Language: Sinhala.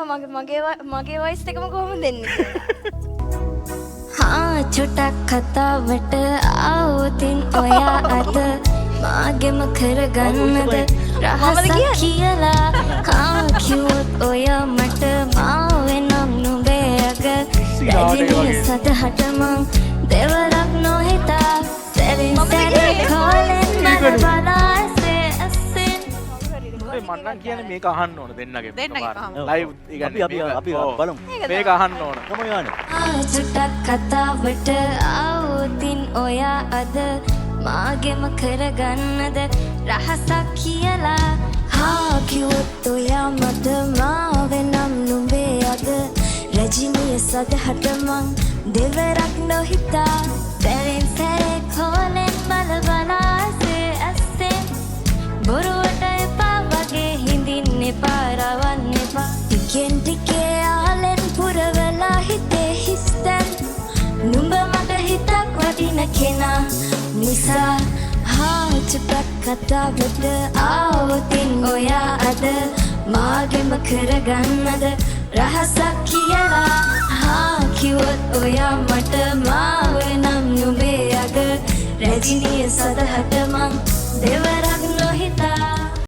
මගේ වයිස් එකම කොහොමද දෙන්නේ? හා චුටක් කතාවට ආවොතින් ඔයා අද මාගෙම කරගන්නද රහසක් කියලා හා කිව්වොත් ඔයා මට මාවෙනම් නුඹේ අග රැජිනිය සදහට මං දෙවරක් නොහිතා සැරින් සැරේ කෝලෙන් මන බලාසේ ඇස්සෙන් මන්නම් කියන්නේ මේක අහන්න ඕන දෙන්නගේ අහමු. ලයිව් අපි බලමු. මේක අහන්න ඕන. තමයි යන්නේ. චුටක් කතාවට ආවොතින් ඔයා අද මාගෙම කරගන්නද රහසක් කියලා හා කිව්වොත් ඔයා මට මාවෙනම් නුඹේ අග රැජිනිය සදහට මං දෙවරක් නොහිතා සැරෙන් සැරේ කෝලෙන් බල බලාසේ ඇස්සෙන් බොරුවට එපා වගේ හිඳින්න එපා රවන්න එපා ටිකෙන් ටිකේ ආලෙන් පුරවලා හිතේ හිස්තැන් නුඹ මට හිතක් වටින කෙනා නිසා හා චුටක් කතාවට ආවොතින් ඔයා අද මාගෙම කරගන්නද රහසක් කියලා හා කිව්වොත් ඔයා මට මාවෙනම් නුඹේ අග රැජිනිය සදහට මං